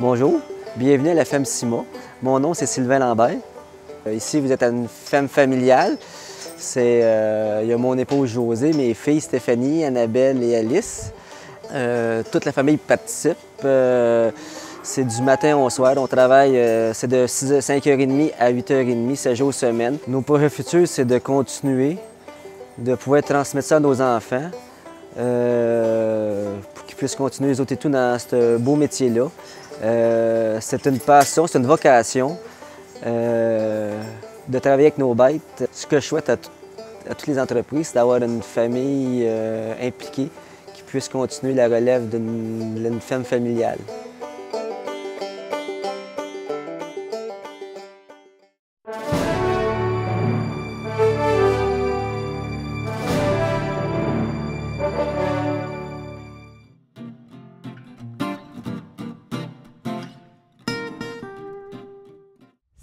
Bonjour, bienvenue à la Femme Cima. Mon nom, c'est Sylvain Lambert. Ici, vous êtes à une ferme familiale. Il y a mon épouse Josée, mes filles Stéphanie, Annabelle et Alice. Toute la famille participe. C'est du matin au soir. On travaille, c'est de 5h30 à 8h30, 7 jours semaine. Nos projets futurs, c'est de continuer, de pouvoir transmettre ça à nos enfants, pour qu'ils puissent continuer les autres et tout dans ce beau métier-là. C'est une passion, c'est une vocation de travailler avec nos bêtes. Ce que je souhaite à toutes les entreprises, c'est d'avoir une famille impliquée qui puisse continuer la relève d'une ferme familiale.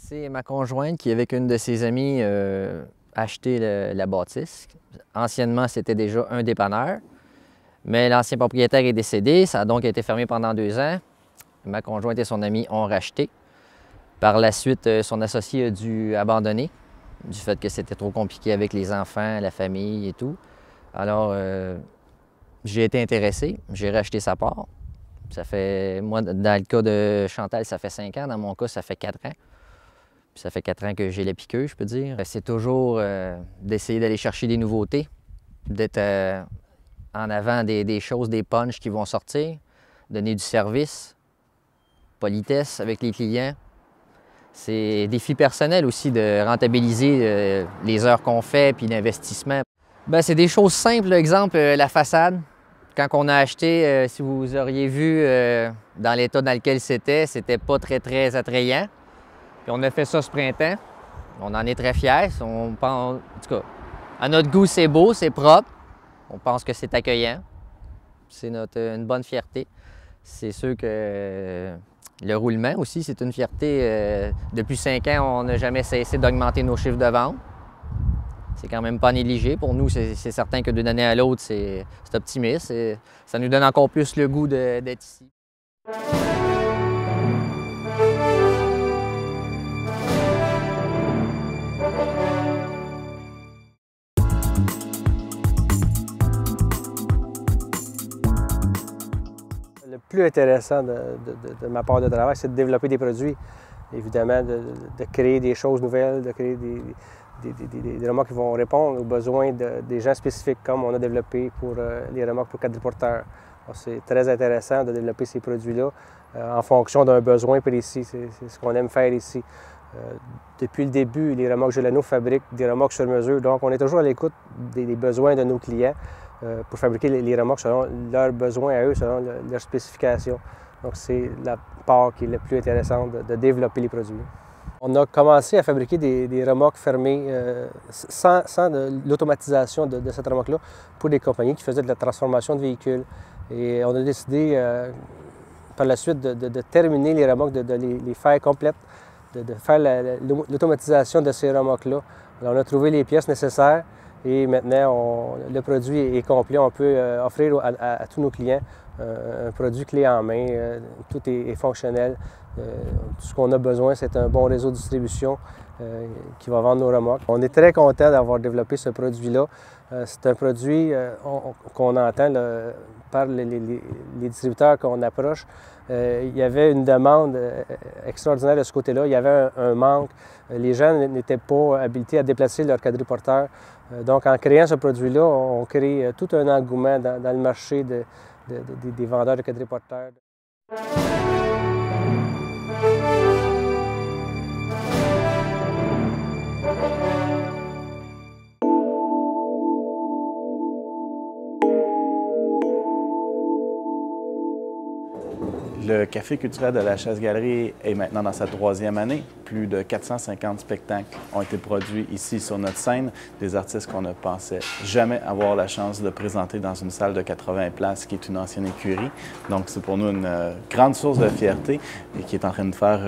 C'est ma conjointe qui, avec une de ses amies, a acheté la bâtisse. Anciennement, c'était déjà un dépanneur, mais l'ancien propriétaire est décédé. Ça a donc été fermé pendant 2 ans. Ma conjointe et son ami ont racheté. Par la suite, son associé a dû abandonner du fait que c'était trop compliqué avec les enfants, la famille et tout. Alors, j'ai été intéressé. J'ai racheté sa part. Ça fait, moi, dans le cas de Chantal, ça fait 5 ans. Dans mon cas, ça fait 4 ans. Puis ça fait 4 ans que j'ai la piqueuse, je peux dire. C'est toujours d'essayer d'aller chercher des nouveautés, d'être en avant des choses, des punchs qui vont sortir, donner du service, politesse avec les clients. C'est un défi personnel aussi de rentabiliser les heures qu'on fait puis l'investissement. C'est des choses simples, exemple la façade. Quand on a acheté, si vous auriez vu dans l'état dans lequel c'était pas très attrayant. Puis on a fait ça ce printemps. On en est très fiers. On pense, en tout cas, à notre goût, c'est beau, c'est propre. On pense que c'est accueillant. C'est une bonne fierté. C'est sûr que le roulement aussi, c'est une fierté. Depuis 5 ans, on n'a jamais cessé d'augmenter nos chiffres de vente. C'est quand même pas négligé. Pour nous, c'est certain que d'une année à l'autre, c'est optimiste. Ça nous donne encore plus le goût d'être ici. Le plus intéressant de ma part de travail, c'est de développer des produits. Évidemment, de créer des choses nouvelles, de créer des remorques qui vont répondre aux besoins des gens spécifiques, comme on a développé pour les remorques pour quadriporteurs. C'est très intéressant de développer ces produits-là en fonction d'un besoin précis. C'est ce qu'on aime faire ici. Depuis le début, les remorques Gelano fabriquent des remorques sur mesure, donc on est toujours à l'écoute des besoins de nos clients pour fabriquer les remorques selon leurs besoins à eux, selon leurs spécifications. Donc c'est la part qui est la plus intéressante de développer les produits. On a commencé à fabriquer des remorques fermées sans l'automatisation de cette remorque-là pour des compagnies qui faisaient de la transformation de véhicules. Et on a décidé par la suite de terminer les remorques, de les faire complètes, de faire l'automatisation de ces remorques-là. On a trouvé les pièces nécessaires et maintenant le produit est complet. On peut offrir à tous nos clients un produit clé en main. Tout est fonctionnel. Tout ce qu'on a besoin, c'est un bon réseau de distribution qui va vendre nos remorques. On est très content d'avoir développé ce produit-là. C'est un produit qu'on entend par les distributeurs qu'on approche. Il y avait une demande extraordinaire de ce côté-là. Il y avait un manque. Les gens n'étaient pas habilités à déplacer leur quadriporteur. Donc, en créant ce produit-là, on crée tout un engouement dans le marché des vendeurs de quadriporteurs. Le Café culturel de la Chasse-Galerie est maintenant dans sa 3e année. Plus de 450 spectacles ont été produits ici sur notre scène, des artistes qu'on ne pensait jamais avoir la chance de présenter dans une salle de 80 places qui est une ancienne écurie. Donc c'est pour nous une grande source de fierté et qui est en train de faire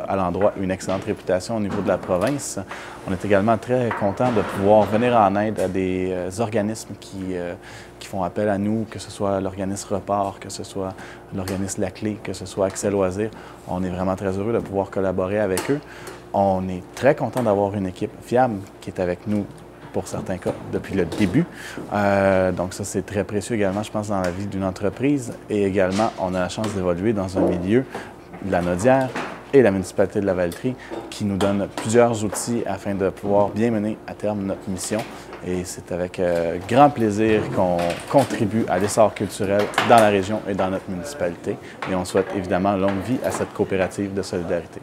à l'endroit une excellente réputation au niveau de la province. On est également très content de pouvoir venir en aide à des organismes qui font appel à nous, que ce soit l'organisme Repart, que ce soit l'organisme La Clé, Garderie, que ce soit Accès Loisirs. On est vraiment très heureux de pouvoir collaborer avec eux. On est très content d'avoir une équipe fiable qui est avec nous pour certains cas, depuis le début. Donc ça, c'est très précieux également, je pense, dans la vie d'une entreprise. Et également, on a la chance d'évoluer dans un milieu de la Naudière et la municipalité de Lavaltrie qui nous donne plusieurs outils afin de pouvoir bien mener à terme notre mission. Et c'est avec grand plaisir qu'on contribue à l'essor culturel dans la région et dans notre municipalité. Et on souhaite évidemment longue vie à cette coopérative de solidarité.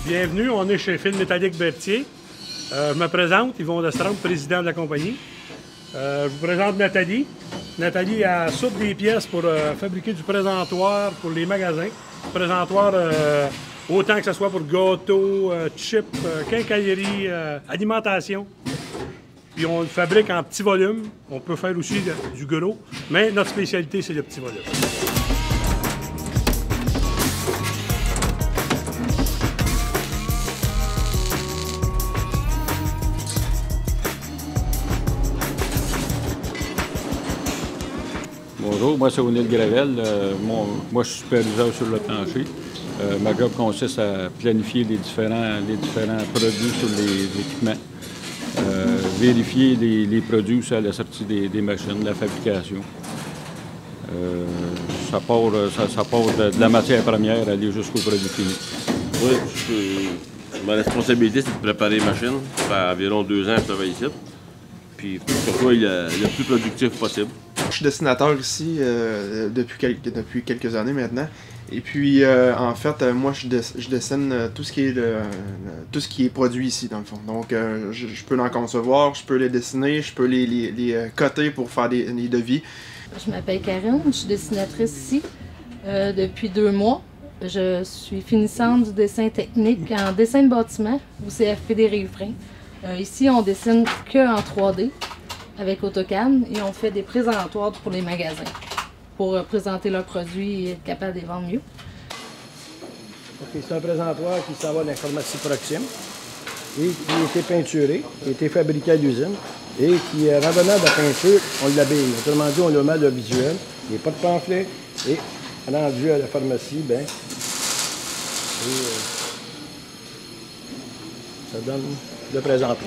Bienvenue, on est chez Fil Métallique Berthier. Je me présente, Yvon Destrempe, président de la compagnie. Je vous présente Nathalie. Nathalie, elle soude des pièces pour fabriquer du présentoir pour les magasins. Présentoir autant que ce soit pour gâteaux, chips, quincaillerie, alimentation. Puis on le fabrique en petit volume. On peut faire aussi du gros, mais notre spécialité, c'est le petit volume. Bonjour, moi c'est O'Neill Gravel. Moi je suis superviseur sur le plancher. Ma job consiste à planifier les différents produits sur les équipements. Vérifier les produits à la sortie des machines, la fabrication. Ça part de la matière première à aller jusqu'au produit fini. Oui, ma responsabilité, c'est de préparer les machines. Ça fait environ 2 ans que je travaille ici. Puis pour que ce soit le plus productif possible. Je suis dessinateur ici depuis quelques années maintenant. Et puis, en fait, moi, je dessine tout ce qui est produit ici, dans le fond. Donc, je peux l'en concevoir, je peux les dessiner, je peux les coter pour faire les devis. Je m'appelle Karine, je suis dessinatrice ici depuis 2 mois. Je suis finissante du dessin technique en dessin de bâtiment au CFP des Rives-Frains. Ici, on dessine que en 3D. Avec AutoCAD et on fait des présentoirs pour les magasins pour présenter leurs produits et être capable de les vendre mieux. Okay, c'est un présentoir qui s'en va dans la pharmacie Proxime et qui a été peinturé, qui a été fabriqué à l'usine et qui est revenant de la peinture, on l'habille. Autrement dit, on le met le visuel, il n'y a pas de pamphlet et rendu à la pharmacie, ça donne le présentoir.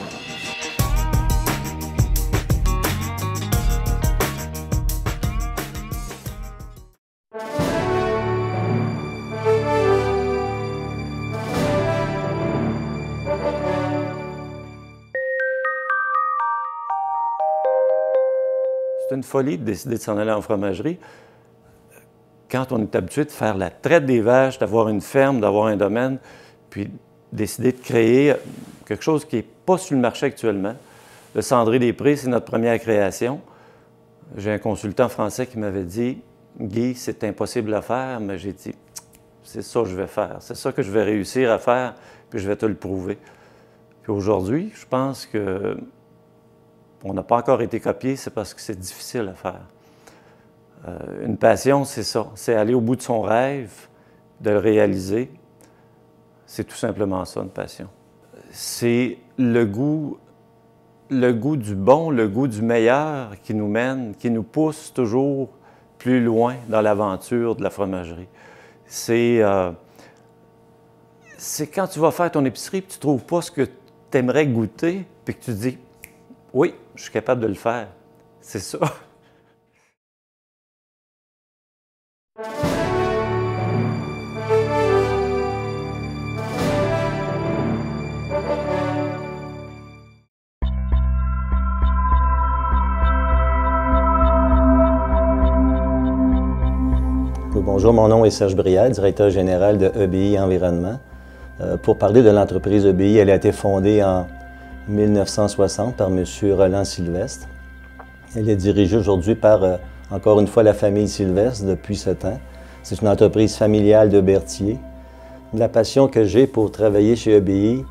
C'est une folie de décider de s'en aller en fromagerie. Quand on est habitué de faire la traite des vaches, d'avoir une ferme, d'avoir un domaine, puis décider de créer quelque chose qui n'est pas sur le marché actuellement. Le Cendré des Prés, c'est notre première création. J'ai un consultant français qui m'avait dit « Guy, c'est impossible à faire », mais j'ai dit « C'est ça que je vais faire, c'est ça que je vais réussir à faire, puis je vais te le prouver ». Puis aujourd'hui, je pense que on n'a pas encore été copié, c'est parce que c'est difficile à faire. Une passion, c'est ça. C'est aller au bout de son rêve, de le réaliser. C'est tout simplement ça, une passion. C'est le goût du bon, le goût du meilleur qui nous mène, qui nous pousse toujours plus loin dans l'aventure de la fromagerie. C'est quand tu vas faire ton épicerie et tu ne trouves pas ce que tu aimerais goûter, puis que tu te dis « Oui, je suis capable de le faire. » C'est ça. Bonjour, mon nom est Serge Brial, directeur général de EBI Environnement. Pour parler de l'entreprise EBI, elle a été fondée en 1960 par M. Roland Sylvestre. Elle est dirigée aujourd'hui par, encore une fois, la famille Sylvestre depuis 7 ans. C'est une entreprise familiale de Berthier. La passion que j'ai pour travailler chez EBI,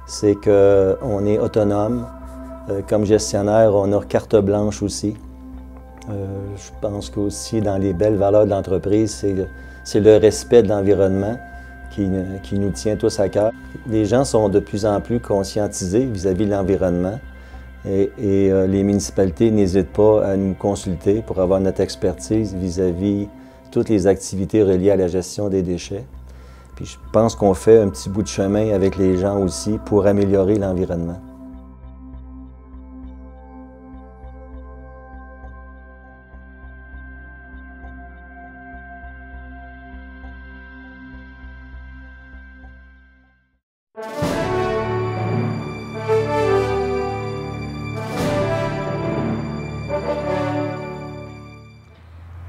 c'est qu'on est autonome. Comme gestionnaire, on a carte blanche aussi. Je pense qu'aussi dans les belles valeurs de l'entreprise, c'est le respect de l'environnement qui nous tient tous à cœur. Les gens sont de plus en plus conscientisés vis-à-vis de l'environnement et les municipalités n'hésitent pas à nous consulter pour avoir notre expertise vis-à-vis de toutes les activités reliées à la gestion des déchets. Puis je pense qu'on fait un petit bout de chemin avec les gens aussi pour améliorer l'environnement.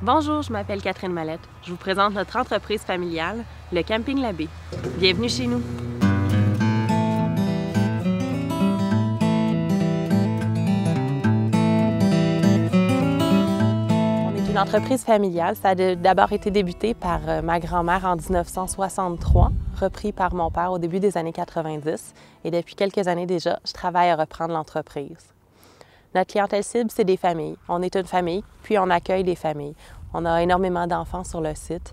Bonjour, je m'appelle Catherine Mallette. Je vous présente notre entreprise familiale, le Camping La Baie. Bienvenue chez nous. On est une entreprise familiale. Ça a d'abord été débuté par ma grand-mère en 1963, repris par mon père au début des années 90. Et depuis quelques années déjà, je travaille à reprendre l'entreprise. Notre clientèle cible, c'est des familles. On est une famille, puis on accueille des familles. On a énormément d'enfants sur le site.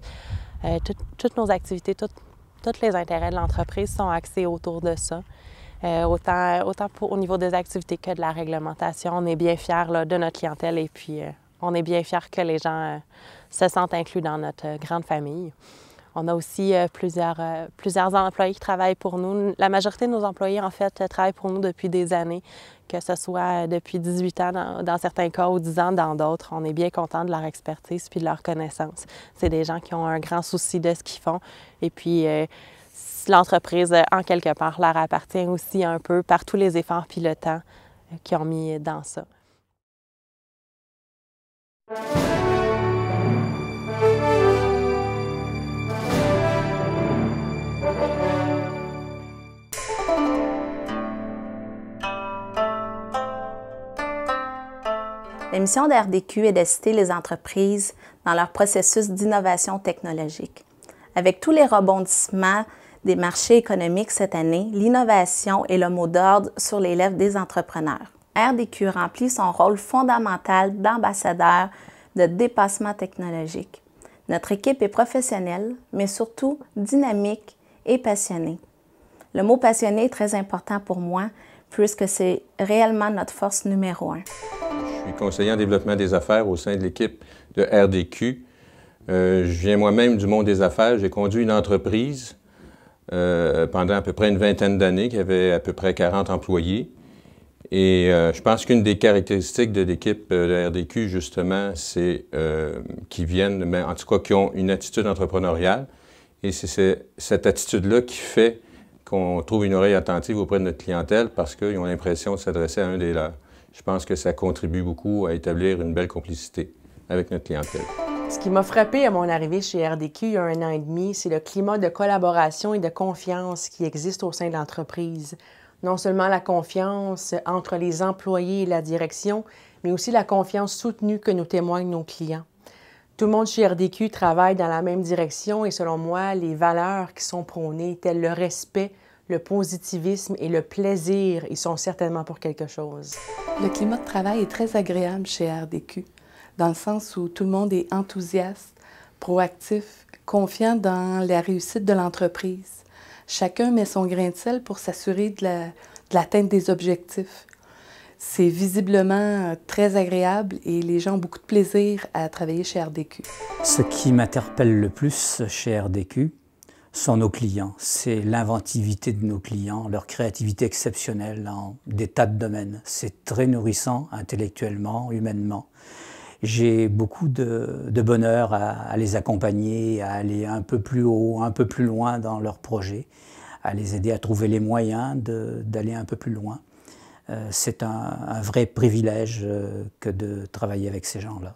Toutes nos activités, tous les intérêts de l'entreprise sont axés autour de ça. Autant au niveau des activités que de la réglementation. On est bien fiers là, de notre clientèle et puis on est bien fiers que les gens se sentent inclus dans notre grande famille. On a aussi plusieurs employés qui travaillent pour nous. La majorité de nos employés, en fait, travaillent pour nous depuis des années, que ce soit depuis 18 ans dans certains cas ou 10 ans dans d'autres. On est bien contents de leur expertise puis de leur connaissance. C'est des gens qui ont un grand souci de ce qu'ils font. Et puis, l'entreprise, en quelque part, leur appartient aussi un peu par tous les efforts puis le temps qu'ils ont mis dans ça. La mission de RDQ est d'assister les entreprises dans leur processus d'innovation technologique. Avec tous les rebondissements des marchés économiques cette année, l'innovation est le mot d'ordre sur les lèvres des entrepreneurs. RDQ remplit son rôle fondamental d'ambassadeur de dépassement technologique. Notre équipe est professionnelle, mais surtout dynamique et passionnée. Le mot passionné est très important pour moi, puisque c'est réellement notre force numéro 1. Je suis conseiller en développement des affaires au sein de l'équipe de RDQ. Je viens moi-même du monde des affaires. J'ai conduit une entreprise pendant à peu près une vingtaine d'années qui avait à peu près 40 employés. Et je pense qu'une des caractéristiques de l'équipe de RDQ, justement, c'est qu'ils viennent, mais en tout cas, qui ont une attitude entrepreneuriale. Et c'est cette attitude-là qui fait qu'on trouve une oreille attentive auprès de notre clientèle parce qu'ils ont l'impression de s'adresser à un des leurs. Je pense que ça contribue beaucoup à établir une belle complicité avec notre clientèle. Ce qui m'a frappé à mon arrivée chez RDQ il y a 1 an et demi, c'est le climat de collaboration et de confiance qui existe au sein de l'entreprise. Non seulement la confiance entre les employés et la direction, mais aussi la confiance soutenue que nous témoignent nos clients. Tout le monde chez RDQ travaille dans la même direction et selon moi, les valeurs qui sont prônées, telles le respect, le positivisme et le plaisir, ils sont certainement pour quelque chose. Le climat de travail est très agréable chez RDQ, dans le sens où tout le monde est enthousiaste, proactif, confiant dans la réussite de l'entreprise. Chacun met son grain de sel pour s'assurer de l'atteinte des objectifs. C'est visiblement très agréable et les gens ont beaucoup de plaisir à travailler chez RDQ. Ce qui m'interpelle le plus chez RDQ, sont nos clients. C'est l'inventivité de nos clients, leur créativité exceptionnelle dans des tas de domaines. C'est très nourrissant intellectuellement, humainement. J'ai beaucoup de bonheur à les accompagner, à aller un peu plus haut, un peu plus loin dans leurs projets, à les aider à trouver les moyens d'aller un peu plus loin. C'est un vrai privilège que de travailler avec ces gens-là.